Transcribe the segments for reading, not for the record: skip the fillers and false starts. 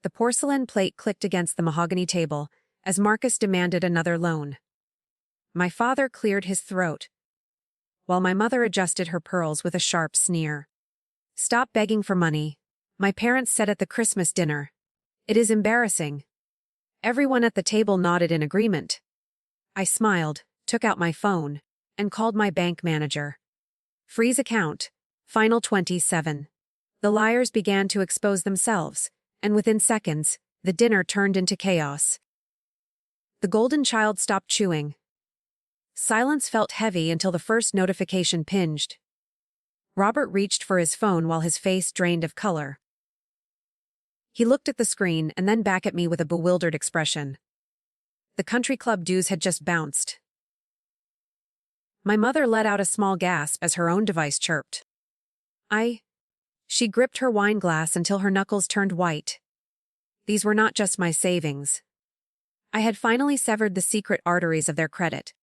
The porcelain plate clicked against the mahogany table as Marcus demanded another loan. My father cleared his throat, while my mother adjusted her pearls with a sharp sneer. "Stop begging for money," my parents said at the Christmas dinner. "It is embarrassing." Everyone at the table nodded in agreement. I smiled, took out my phone, and called my bank manager. "Freeze account. Final 27. The liars began to expose themselves, and within seconds, the dinner turned into chaos. The golden child stopped chewing. Silence felt heavy until the first notification pinged. Robert reached for his phone while his face drained of color. He looked at the screen and then back at me with a bewildered expression. The country club dues had just bounced. My mother let out a small gasp as her own device chirped. She gripped her wine glass until her knuckles turned white. These were not just my savings. I had finally severed the secret arteries of their credit.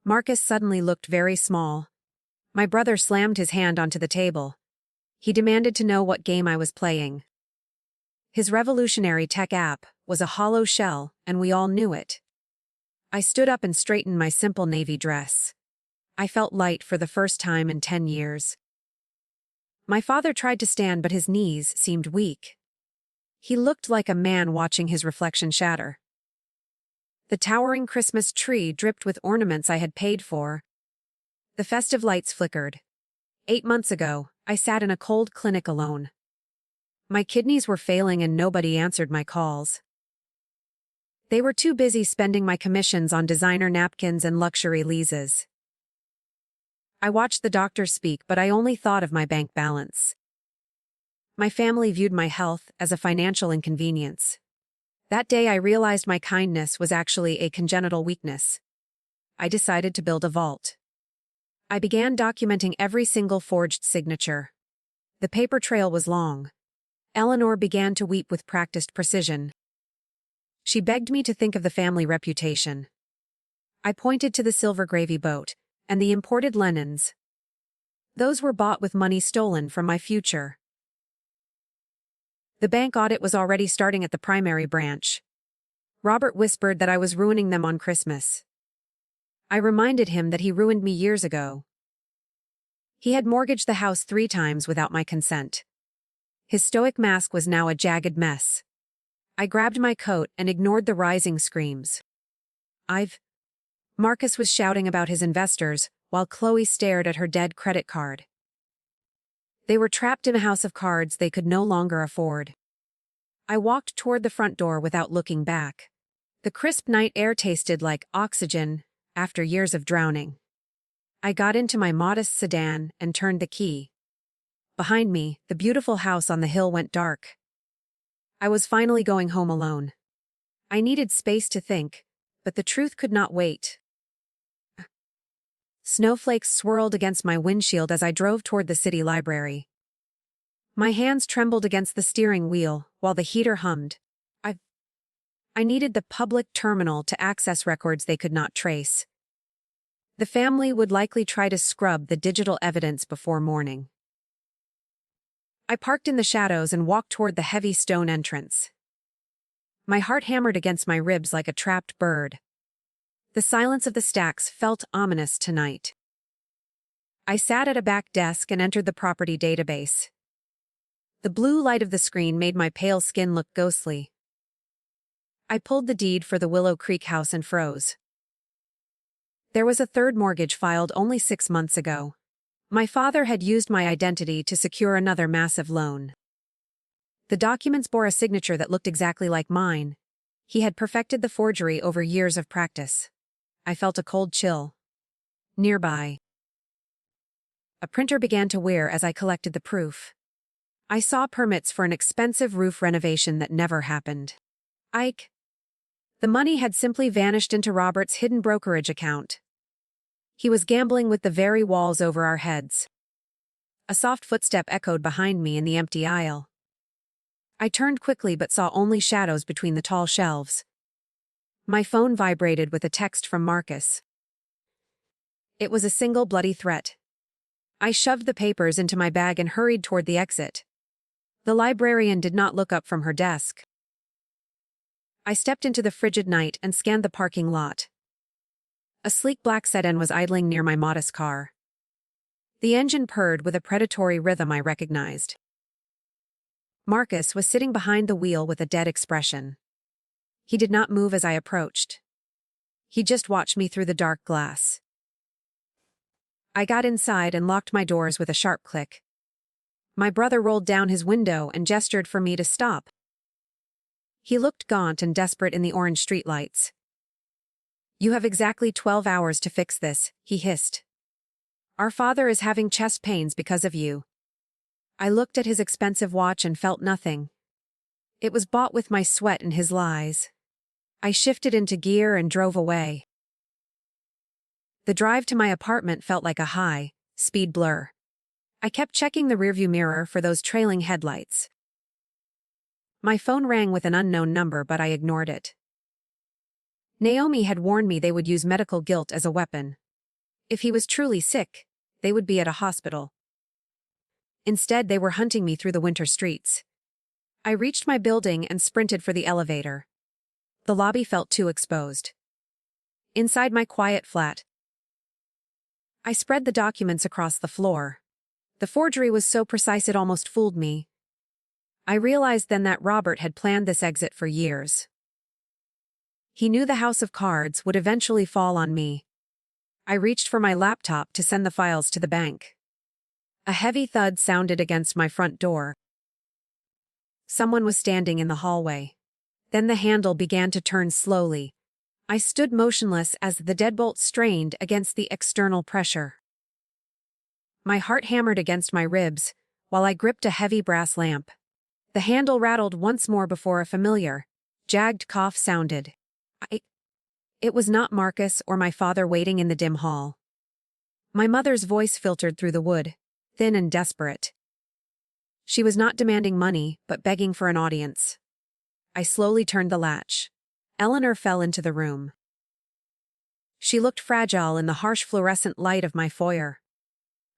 Marcus suddenly looked very small. My brother slammed his hand onto the table. He demanded to know what game I was playing. His revolutionary tech app was a hollow shell, and we all knew it. I stood up and straightened my simple navy dress. I felt light for the first time in 10 years. My father tried to stand, but his knees seemed weak. He looked like a man watching his reflection shatter. The towering Christmas tree dripped with ornaments I had paid for. The festive lights flickered. 8 months ago, I sat in a cold clinic alone. My kidneys were failing and nobody answered my calls. They were too busy spending my commissions on designer napkins and luxury leases. I watched the doctor speak, but I only thought of my bank balance. My family viewed my health as a financial inconvenience. That day I realized my kindness was actually a congenital weakness. I decided to build a vault. I began documenting every single forged signature. The paper trail was long. Eleanor began to weep with practiced precision. She begged me to think of the family reputation. I pointed to the silver gravy boat and the imported linens. Those were bought with money stolen from my future. The bank audit was already starting at the primary branch. Robert whispered that I was ruining them on Christmas. I reminded him that he ruined me years ago. He had mortgaged the house 3 times without my consent. His stoic mask was now a jagged mess. I grabbed my coat and ignored the rising screams. Marcus was shouting about his investors, while Chloe stared at her dead credit card. They were trapped in a house of cards they could no longer afford. I walked toward the front door without looking back. The crisp night air tasted like oxygen after years of drowning. I got into my modest sedan and turned the key. Behind me, the beautiful house on the hill went dark. I was finally going home alone. I needed space to think, but the truth could not wait. Snowflakes swirled against my windshield as I drove toward the city library. My hands trembled against the steering wheel while the heater hummed. I needed the public terminal to access records they could not trace. The family would likely try to scrub the digital evidence before morning. I parked in the shadows and walked toward the heavy stone entrance. My heart hammered against my ribs like a trapped bird. The silence of the stacks felt ominous tonight. I sat at a back desk and entered the property database. The blue light of the screen made my pale skin look ghostly. I pulled the deed for the Willow Creek house and froze. There was a third mortgage filed only 6 months ago. My father had used my identity to secure another massive loan. The documents bore a signature that looked exactly like mine. He had perfected the forgery over years of practice. I felt a cold chill. Nearby, a printer began to whir as I collected the proof. I saw permits for an expensive roof renovation that never happened. The money had simply vanished into Robert's hidden brokerage account. He was gambling with the very walls over our heads. A soft footstep echoed behind me in the empty aisle. I turned quickly but saw only shadows between the tall shelves. My phone vibrated with a text from Marcus. It was a single bloody threat. I shoved the papers into my bag and hurried toward the exit. The librarian did not look up from her desk. I stepped into the frigid night and scanned the parking lot. A sleek black sedan was idling near my modest car. The engine purred with a predatory rhythm I recognized. Marcus was sitting behind the wheel with a dead expression. He did not move as I approached. He just watched me through the dark glass. I got inside and locked my doors with a sharp click. My brother rolled down his window and gestured for me to stop. He looked gaunt and desperate in the orange streetlights. "You have exactly 12 hours to fix this," he hissed. "Our father is having chest pains because of you." I looked at his expensive watch and felt nothing. It was bought with my sweat and his lies. I shifted into gear and drove away. The drive to my apartment felt like a high-speed blur. I kept checking the rearview mirror for those trailing headlights. My phone rang with an unknown number, but I ignored it. Naomi had warned me they would use medical guilt as a weapon. If he was truly sick, they would be at a hospital. Instead, they were hunting me through the winter streets. I reached my building and sprinted for the elevator. The lobby felt too exposed. Inside my quiet flat, I spread the documents across the floor. The forgery was so precise it almost fooled me. I realized then that Robert had planned this exit for years. He knew the house of cards would eventually fall on me. I reached for my laptop to send the files to the bank. A heavy thud sounded against my front door. Someone was standing in the hallway. Then the handle began to turn slowly. I stood motionless as the deadbolt strained against the external pressure. My heart hammered against my ribs while I gripped a heavy brass lamp. The handle rattled once more before a familiar, jagged cough sounded. It was not Marcus or my father waiting in the dim hall. My mother's voice filtered through the wood, thin and desperate. She was not demanding money, but begging for an audience. I slowly turned the latch. Eleanor fell into the room. She looked fragile in the harsh fluorescent light of my foyer.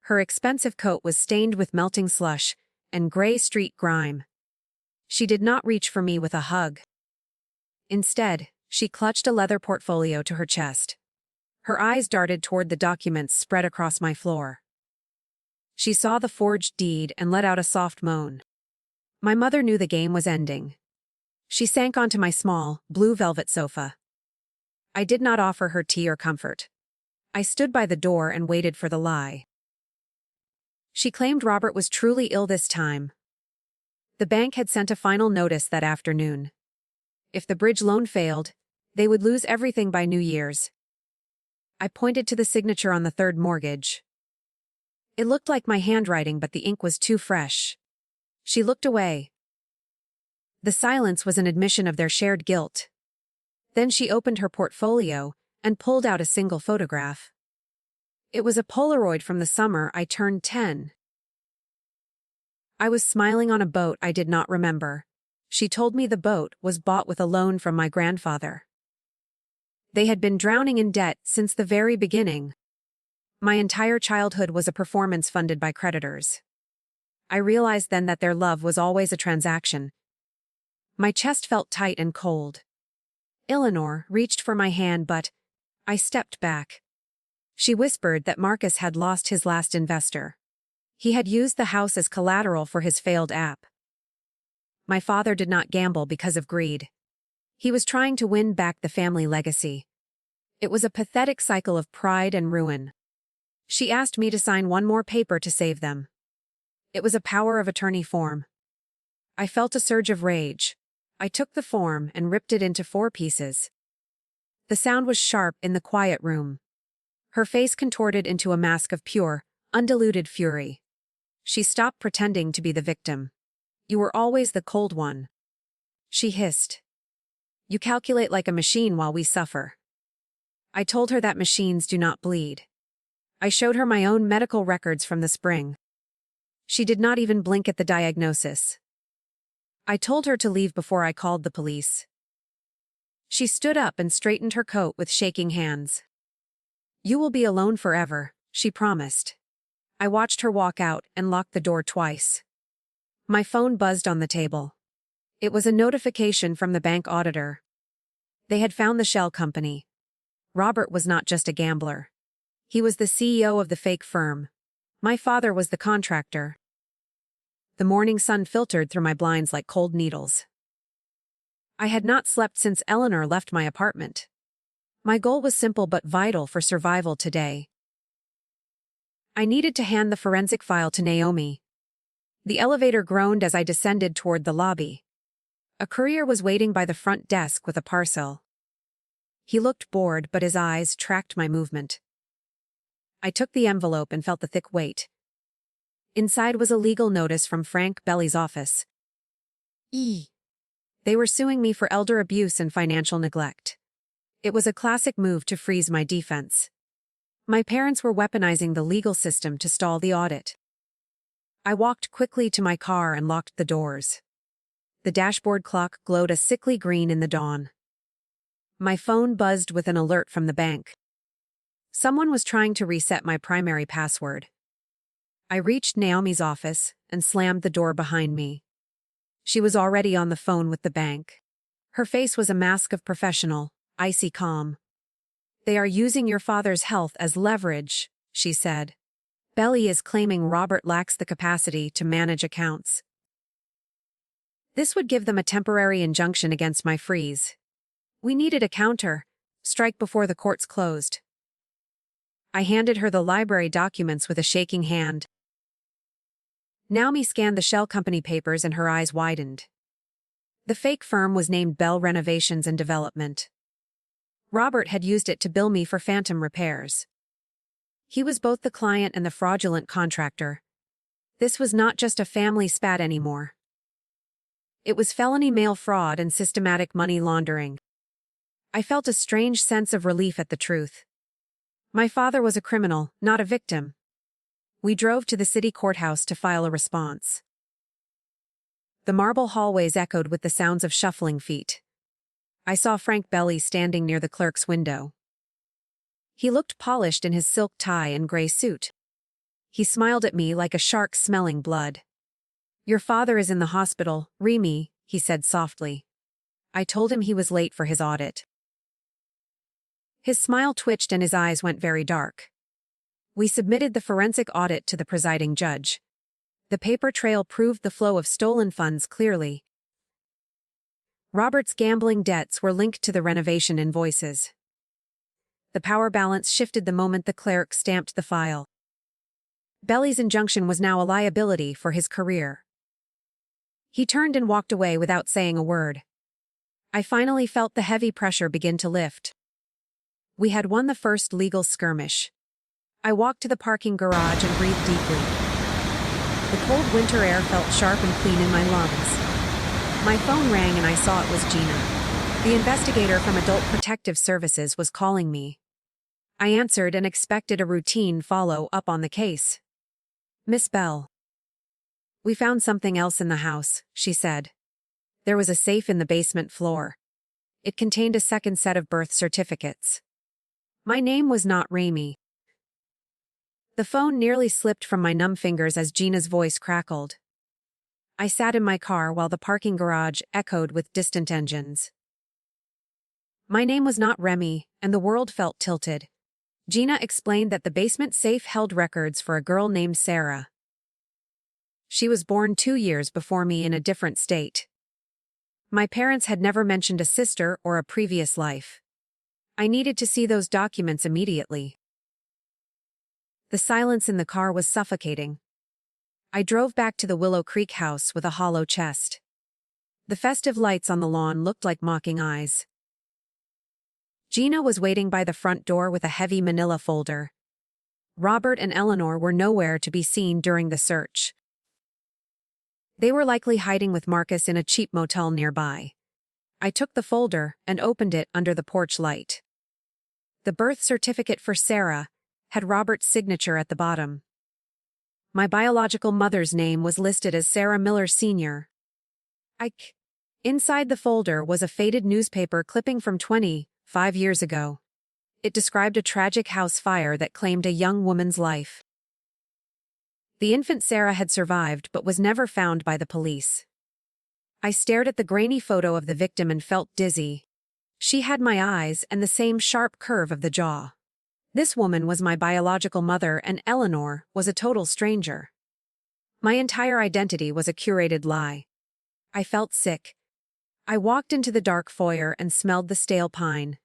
Her expensive coat was stained with melting slush and gray street grime. She did not reach for me with a hug. Instead, she clutched a leather portfolio to her chest. Her eyes darted toward the documents spread across my floor. She saw the forged deed and let out a soft moan. My mother knew the game was ending. She sank onto my small, blue velvet sofa. I did not offer her tea or comfort. I stood by the door and waited for the lie. She claimed Robert was truly ill this time. The bank had sent a final notice that afternoon. If the bridge loan failed, they would lose everything by New Year's. I pointed to the signature on the third mortgage. It looked like my handwriting, but the ink was too fresh. She looked away. The silence was an admission of their shared guilt. Then she opened her portfolio and pulled out a single photograph. It was a Polaroid from the summer I turned 10. I was smiling on a boat I did not remember. She told me the boat was bought with a loan from my grandfather. They had been drowning in debt since the very beginning. My entire childhood was a performance funded by creditors. I realized then that their love was always a transaction. My chest felt tight and cold. Eleanor reached for my hand, but I stepped back. She whispered that Marcus had lost his last investor. He had used the house as collateral for his failed app. My father did not gamble because of greed. He was trying to win back the family legacy. It was a pathetic cycle of pride and ruin. She asked me to sign one more paper to save them. It was a power of attorney form. I felt a surge of rage. I took the form and ripped it into 4 pieces. The sound was sharp in the quiet room. Her face contorted into a mask of pure, undiluted fury. She stopped pretending to be the victim. "You were always the cold one," she hissed. "You calculate like a machine while we suffer." I told her that machines do not bleed. I showed her my own medical records from the spring. She did not even blink at the diagnosis. I told her to leave before I called the police. She stood up and straightened her coat with shaking hands. "You will be alone forever," she promised. I watched her walk out and lock the door twice. My phone buzzed on the table. It was a notification from the bank auditor. They had found the shell company. Robert was not just a gambler. He was the CEO of the fake firm. My father was the contractor. The morning sun filtered through my blinds like cold needles. I had not slept since Eleanor left my apartment. My goal was simple but vital for survival today. I needed to hand the forensic file to Naomi. The elevator groaned as I descended toward the lobby. A courier was waiting by the front desk with a parcel. He looked bored, but his eyes tracked my movement. I took the envelope and felt the thick weight. Inside was a legal notice from Frank Belli's office. They were suing me for elder abuse and financial neglect. It was a classic move to freeze my defense. My parents were weaponizing the legal system to stall the audit. I walked quickly to my car and locked the doors. The dashboard clock glowed a sickly green in the dawn. My phone buzzed with an alert from the bank. Someone was trying to reset my primary password. I reached Naomi's office and slammed the door behind me. She was already on the phone with the bank. Her face was a mask of professional, icy calm. "They are using your father's health as leverage," she said. "Belli is claiming Robert lacks the capacity to manage accounts. This would give them a temporary injunction against my freeze. We needed a counter, strike before the courts closed." I handed her the library documents with a shaking hand. Naomi scanned the shell company papers and her eyes widened. The fake firm was named Bell Renovations and Development. Robert had used it to bill me for phantom repairs. He was both the client and the fraudulent contractor. This was not just a family spat anymore. It was felony mail fraud and systematic money laundering. I felt a strange sense of relief at the truth. My father was a criminal, not a victim. We drove to the city courthouse to file a response. The marble hallways echoed with the sounds of shuffling feet. I saw Frank Belli standing near the clerk's window. He looked polished in his silk tie and gray suit. He smiled at me like a shark smelling blood. "Your father is in the hospital, Remi," he said softly. I told him he was late for his audit. His smile twitched and his eyes went very dark. We submitted the forensic audit to the presiding judge. The paper trail proved the flow of stolen funds clearly. Robert's gambling debts were linked to the renovation invoices. The power balance shifted the moment the clerk stamped the file. Belli's injunction was now a liability for his career. He turned and walked away without saying a word. I finally felt the heavy pressure begin to lift. We had won the first legal skirmish. I walked to the parking garage and breathed deeply. The cold winter air felt sharp and clean in my lungs. My phone rang and I saw it was Gina. The investigator from Adult Protective Services was calling me. I answered and expected a routine follow-up on the case. "Miss Bell." "We found something else in the house," she said. There was a safe in the basement floor. It contained a second set of birth certificates. My name was not Remi. The phone nearly slipped from my numb fingers as Gina's voice crackled. I sat in my car while the parking garage echoed with distant engines. My name was not Remi, and the world felt tilted. Gina explained that the basement safe held records for a girl named Sarah. She was born 2 years before me in a different state. My parents had never mentioned a sister or a previous life. I needed to see those documents immediately. The silence in the car was suffocating. I drove back to the Willow Creek house with a hollow chest. The festive lights on the lawn looked like mocking eyes. Gina was waiting by the front door with a heavy manila folder. Robert and Eleanor were nowhere to be seen during the search. They were likely hiding with Marcus in a cheap motel nearby. I took the folder and opened it under the porch light. The birth certificate for Sarah had Robert's signature at the bottom. My biological mother's name was listed as Sarah Miller Sr. Inside the folder was a faded newspaper clipping from 25 years ago. It described a tragic house fire that claimed a young woman's life. The infant Sarah had survived but was never found by the police. I stared at the grainy photo of the victim and felt dizzy. She had my eyes and the same sharp curve of the jaw. This woman was my biological mother and Eleanor was a total stranger. My entire identity was a curated lie. I felt sick. I walked into the dark foyer and smelled the stale pine.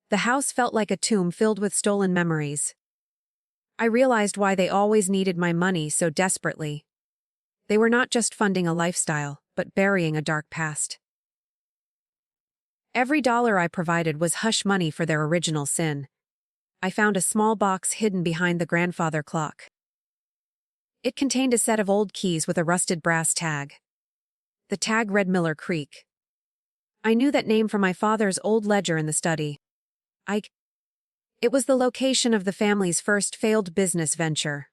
The house felt like a tomb filled with stolen memories. I realized why they always needed my money so desperately. They were not just funding a lifestyle, but burying a dark past. Every dollar I provided was hush money for their original sin. I found a small box hidden behind the grandfather clock. It contained a set of old keys with a rusted brass tag. The tag read Miller Creek. I knew that name from my father's old ledger in the study. It was the location of the family's first failed business venture.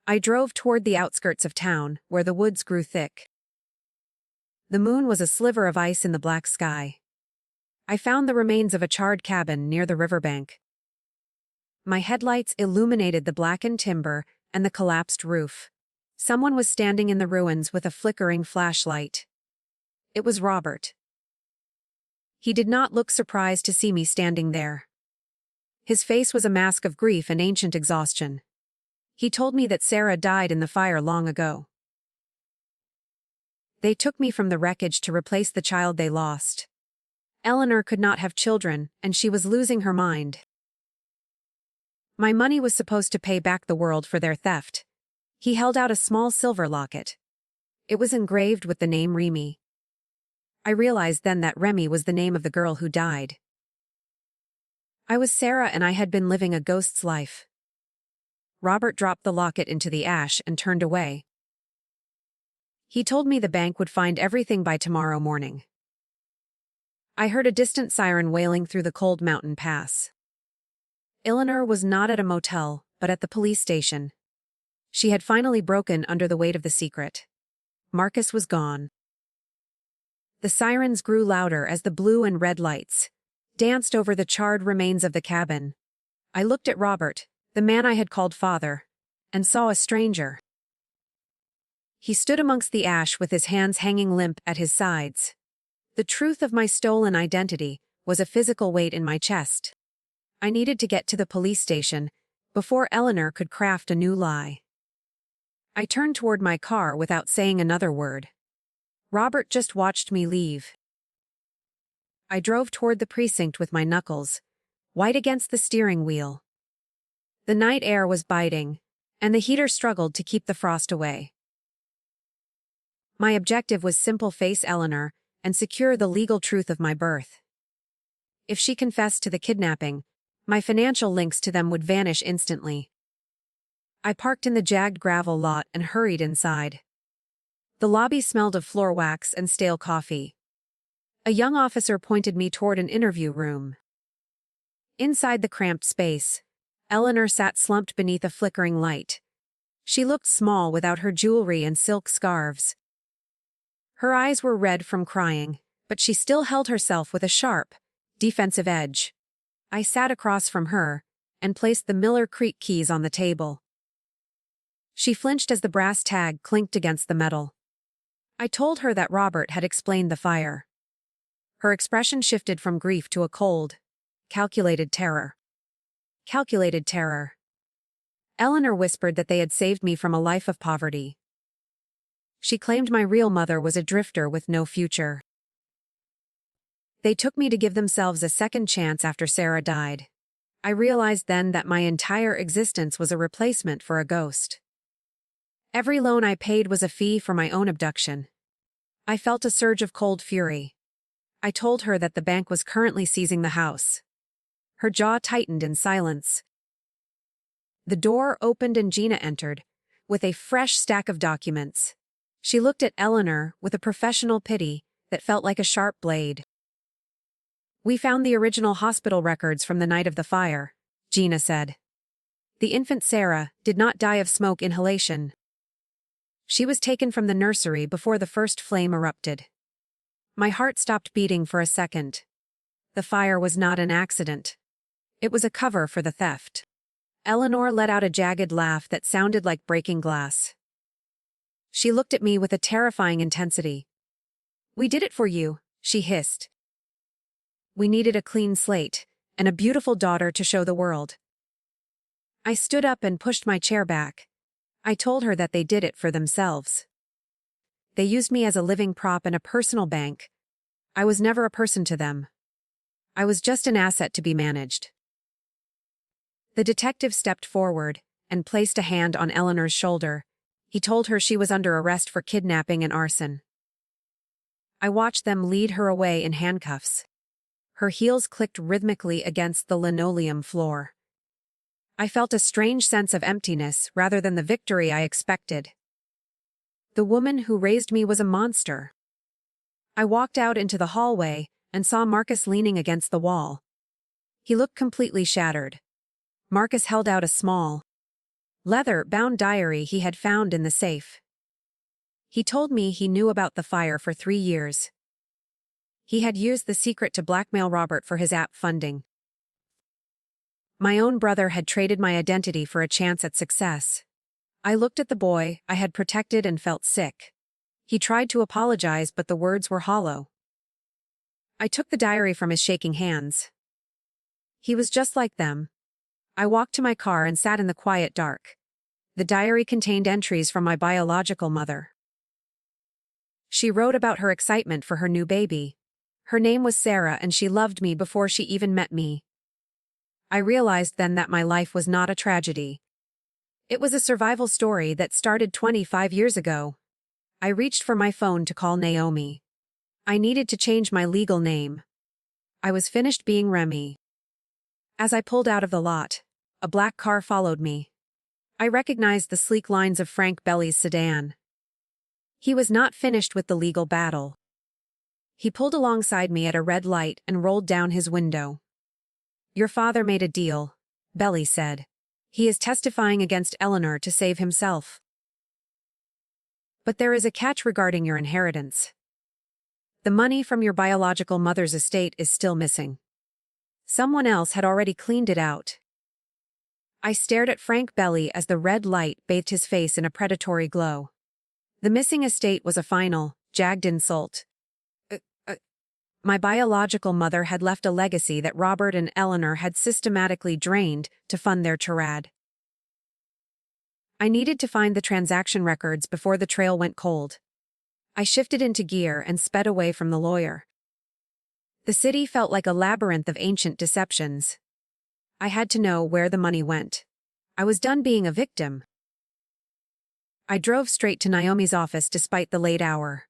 I drove toward the outskirts of town, where the woods grew thick. The moon was a sliver of ice in the black sky. I found the remains of a charred cabin near the riverbank. My headlights illuminated the blackened timber and the collapsed roof. Someone was standing in the ruins with a flickering flashlight. It was Robert. He did not look surprised to see me standing there. His face was a mask of grief and ancient exhaustion. He told me that Sarah died in the fire long ago. They took me from the wreckage to replace the child they lost. Eleanor could not have children, and she was losing her mind. My money was supposed to pay back the world for their theft. He held out a small silver locket. It was engraved with the name Remi. I realized then that Remi was the name of the girl who died. I was Sarah and I had been living a ghost's life. Robert dropped the locket into the ash and turned away. He told me the bank would find everything by tomorrow morning. I heard a distant siren wailing through the cold mountain pass. Eleanor was not at a motel, but at the police station. She had finally broken under the weight of the secret. Marcus was gone. The sirens grew louder as the blue and red lights danced over the charred remains of the cabin. I looked at Robert, the man I had called father, and saw a stranger. He stood amongst the ash with his hands hanging limp at his sides. The truth of my stolen identity was a physical weight in my chest. I needed to get to the police station before Eleanor could craft a new lie. I turned toward my car without saying another word. Robert just watched me leave. I drove toward the precinct with my knuckles, white against the steering wheel. The night air was biting, and the heater struggled to keep the frost away. My objective was simple: face Eleanor and secure the legal truth of my birth. If she confessed to the kidnapping, my financial links to them would vanish instantly. I parked in the jagged gravel lot and hurried inside. The lobby smelled of floor wax and stale coffee. A young officer pointed me toward an interview room. Inside the cramped space, Eleanor sat slumped beneath a flickering light. She looked small without her jewelry and silk scarves. Her eyes were red from crying, but she still held herself with a sharp, defensive edge. I sat across from her and placed the Miller Creek keys on the table. She flinched as the brass tag clinked against the metal. I told her that Robert had explained the fire. Her expression shifted from grief to a cold, calculated terror. Calculated terror. Eleanor whispered that they had saved me from a life of poverty. She claimed my real mother was a drifter with no future. They took me to give themselves a second chance after Sarah died. I realized then that my entire existence was a replacement for a ghost. Every loan I paid was a fee for my own abduction. I felt a surge of cold fury. I told her that the bank was currently seizing the house. Her jaw tightened in silence. The door opened and Gina entered, with a fresh stack of documents. She looked at Eleanor with a professional pity that felt like a sharp blade. "We found the original hospital records from the night of the fire," Gina said. "The infant Sarah did not die of smoke inhalation. She was taken from the nursery before the first flame erupted." My heart stopped beating for a second. The fire was not an accident. It was a cover for the theft. Eleanor let out a jagged laugh that sounded like breaking glass. She looked at me with a terrifying intensity. "We did it for you," she hissed. "We needed a clean slate, and a beautiful daughter to show the world." I stood up and pushed my chair back. I told her that they did it for themselves. They used me as a living prop in a personal bank. I was never a person to them. I was just an asset to be managed. The detective stepped forward and placed a hand on Eleanor's shoulder. He told her she was under arrest for kidnapping and arson. I watched them lead her away in handcuffs. Her heels clicked rhythmically against the linoleum floor. I felt a strange sense of emptiness rather than the victory I expected. The woman who raised me was a monster. I walked out into the hallway and saw Marcus leaning against the wall. He looked completely shattered. Marcus held out a small, leather-bound diary he had found in the safe. He told me he knew about the fire for 3 years. He had used the secret to blackmail Robert for his app funding. My own brother had traded my identity for a chance at success. I looked at the boy I had protected and felt sick. He tried to apologize, but the words were hollow. I took the diary from his shaking hands. He was just like them. I walked to my car and sat in the quiet dark. The diary contained entries from my biological mother. She wrote about her excitement for her new baby. Her name was Sarah, and she loved me before she even met me. I realized then that my life was not a tragedy. It was a survival story that started 25 years ago. I reached for my phone to call Naomi. I needed to change my legal name. I was finished being Remi. As I pulled out of the lot, a black car followed me. I recognized the sleek lines of Frank Belli's sedan. He was not finished with the legal battle. He pulled alongside me at a red light and rolled down his window. "Your father made a deal," Belli said. "He is testifying against Eleanor to save himself. But there is a catch regarding your inheritance. The money from your biological mother's estate is still missing. Someone else had already cleaned it out." I stared at Frank Belli as the red light bathed his face in a predatory glow. The missing estate was a final, jagged insult. My biological mother had left a legacy that Robert and Eleanor had systematically drained to fund their charade. I needed to find the transaction records before the trail went cold. I shifted into gear and sped away from the lawyer. The city felt like a labyrinth of ancient deceptions. I had to know where the money went. I was done being a victim. I drove straight to Naomi's office despite the late hour.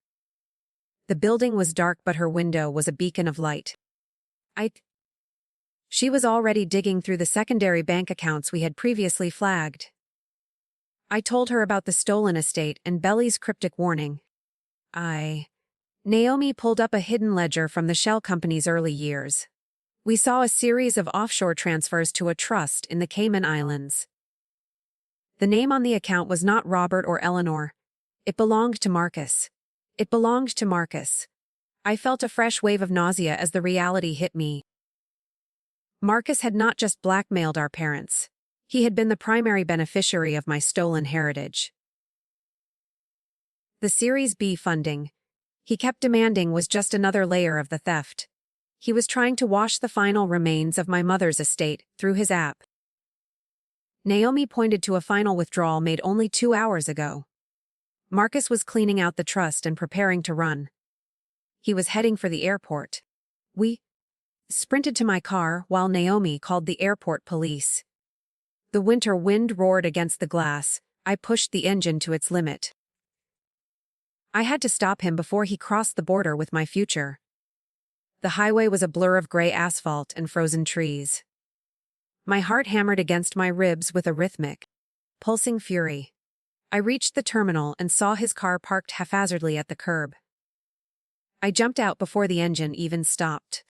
The building was dark, but her window was a beacon of light. She was already digging through the secondary bank accounts we had previously flagged. I told her about the stolen estate and Belli's cryptic warning. Naomi pulled up a hidden ledger from the shell company's early years. We saw a series of offshore transfers to a trust in the Cayman Islands. The name on the account was not Robert or Eleanor. It belonged to Marcus. It belonged to Marcus. I felt a fresh wave of nausea as the reality hit me. Marcus had not just blackmailed our parents. He had been the primary beneficiary of my stolen heritage. The Series B funding he kept demanding was just another layer of the theft. He was trying to wash the final remains of my mother's estate through his app. Naomi pointed to a final withdrawal made only 2 hours ago. Marcus was cleaning out the trust and preparing to run. He was heading for the airport. We sprinted to my car while Naomi called the airport police. The winter wind roared against the glass. I pushed the engine to its limit. I had to stop him before he crossed the border with my future. The highway was a blur of gray asphalt and frozen trees. My heart hammered against my ribs with a rhythmic, pulsing fury. I reached the terminal and saw his car parked haphazardly at the curb. I jumped out before the engine even stopped.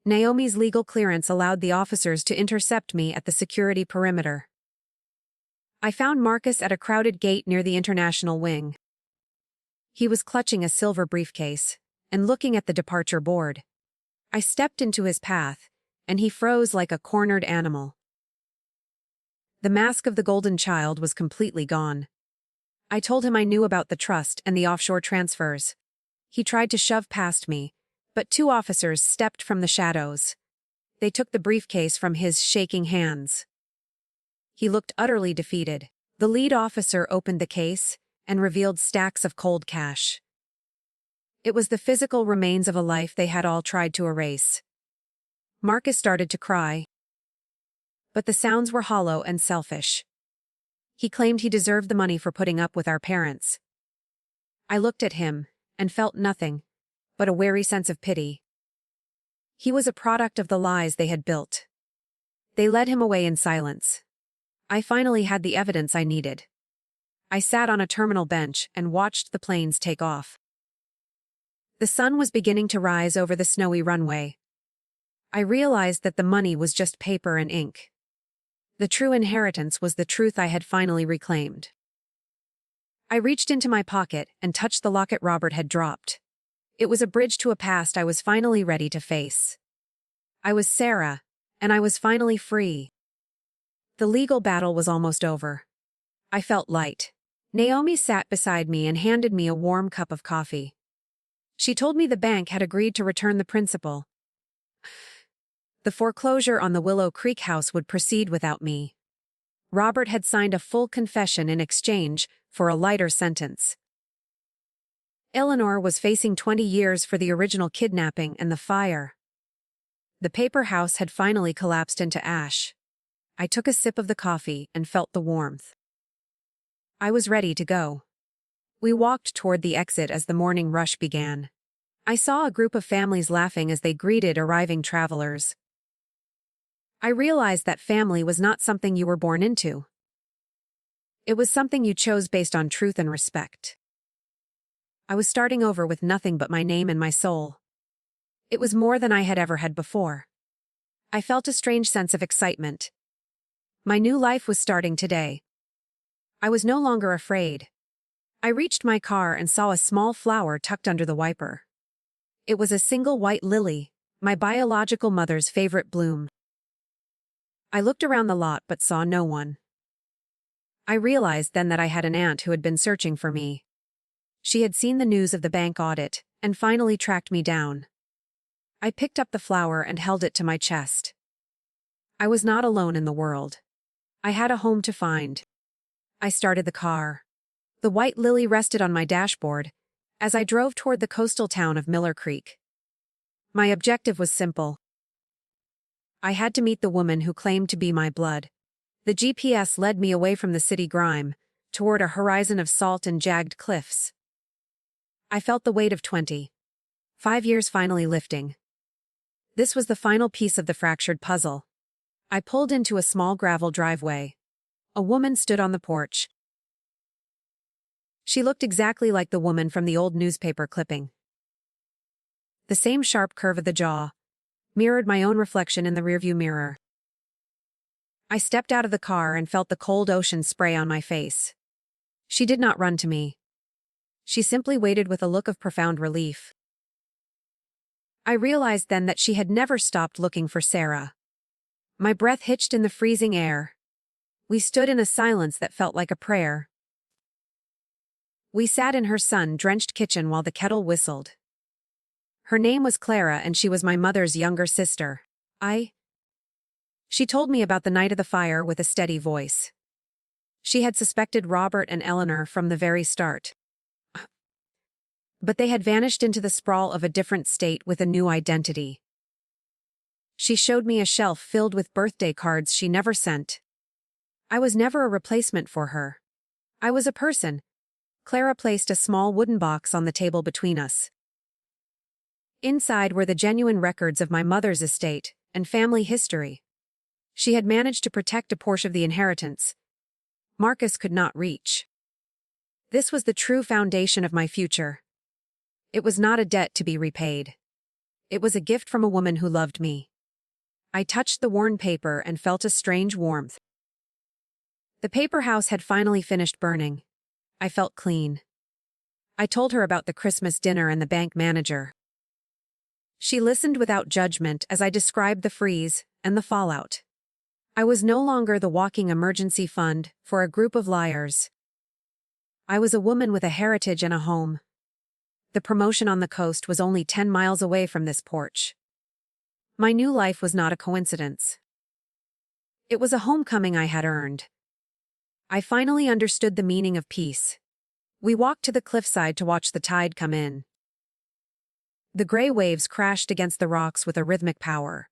Naomi's legal clearance allowed the officers to intercept me at the security perimeter. I found Marcus at a crowded gate near the international wing. He was clutching a silver briefcase and looking at the departure board. I stepped into his path, and he froze like a cornered animal. The mask of the golden child was completely gone. I told him I knew about the trust and the offshore transfers. He tried to shove past me, but two officers stepped from the shadows. They took the briefcase from his shaking hands. He looked utterly defeated. The lead officer opened the case and revealed stacks of cold cash. It was the physical remains of a life they had all tried to erase. Marcus started to cry, but the sounds were hollow and selfish. He claimed he deserved the money for putting up with our parents. I looked at him and felt nothing but a wary sense of pity. He was a product of the lies they had built. They led him away in silence. I finally had the evidence I needed. I sat on a terminal bench and watched the planes take off. The sun was beginning to rise over the snowy runway. I realized that the money was just paper and ink. The true inheritance was the truth I had finally reclaimed. I reached into my pocket and touched the locket Robert had dropped. It was a bridge to a past I was finally ready to face. I was Sarah, and I was finally free. The legal battle was almost over. I felt light. Naomi sat beside me and handed me a warm cup of coffee. She told me the bank had agreed to return the principal. The foreclosure on the Willow Creek house would proceed without me. Robert had signed a full confession in exchange for a lighter sentence. Eleanor was facing 20 years for the original kidnapping and the fire. The paper house had finally collapsed into ash. I took a sip of the coffee and felt the warmth. I was ready to go. We walked toward the exit as the morning rush began. I saw a group of families laughing as they greeted arriving travelers. I realized that family was not something you were born into. It was something you chose based on truth and respect. I was starting over with nothing but my name and my soul. It was more than I had ever had before. I felt a strange sense of excitement. My new life was starting today. I was no longer afraid. I reached my car and saw a small flower tucked under the wiper. It was a single white lily, my biological mother's favorite bloom. I looked around the lot but saw no one. I realized then that I had an aunt who had been searching for me. She had seen the news of the bank audit and finally tracked me down. I picked up the flower and held it to my chest. I was not alone in the world. I had a home to find. I started the car. The white lily rested on my dashboard as I drove toward the coastal town of Miller Creek. My objective was simple. I had to meet the woman who claimed to be my blood. The GPS led me away from the city grime, toward a horizon of salt and jagged cliffs. I felt the weight of 25 years finally lifting. This was the final piece of the fractured puzzle. I pulled into a small gravel driveway. A woman stood on the porch. She looked exactly like the woman from the old newspaper clipping. The same sharp curve of the jaw mirrored my own reflection in the rearview mirror. I stepped out of the car and felt the cold ocean spray on my face. She did not run to me. She simply waited with a look of profound relief. I realized then that she had never stopped looking for Sarah. My breath hitched in the freezing air. We stood in a silence that felt like a prayer. We sat in her sun-drenched kitchen while the kettle whistled. Her name was Clara and she was my mother's younger sister. She told me about the night of the fire with a steady voice. She had suspected Robert and Eleanor from the very start. But they had vanished into the sprawl of a different state with a new identity. She showed me a shelf filled with birthday cards she never sent. I was never a replacement for her. I was a person. Clara placed a small wooden box on the table between us. Inside were the genuine records of my mother's estate and family history. She had managed to protect a portion of the inheritance Marcus could not reach. This was the true foundation of my future. It was not a debt to be repaid. It was a gift from a woman who loved me. I touched the worn paper and felt a strange warmth. The paper house had finally finished burning. I felt clean. I told her about the Christmas dinner and the bank manager. She listened without judgment as I described the freeze and the fallout. I was no longer the walking emergency fund for a group of liars. I was a woman with a heritage and a home. The promotion on the coast was only 10 miles away from this porch. My new life was not a coincidence. It was a homecoming I had earned. I finally understood the meaning of peace. We walked to the cliffside to watch the tide come in. The gray waves crashed against the rocks with a rhythmic power.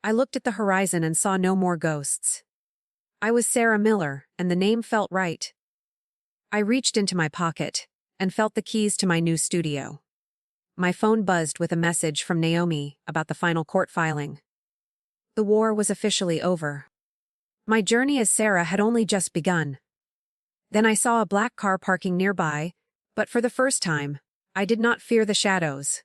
I looked at the horizon and saw no more ghosts. I was Sarah Miller, and the name felt right. I reached into my pocket and felt the keys to my new studio. My phone buzzed with a message from Naomi about the final court filing. The war was officially over. My journey as Sarah had only just begun. Then I saw a black car parking nearby, but for the first time, I did not fear the shadows.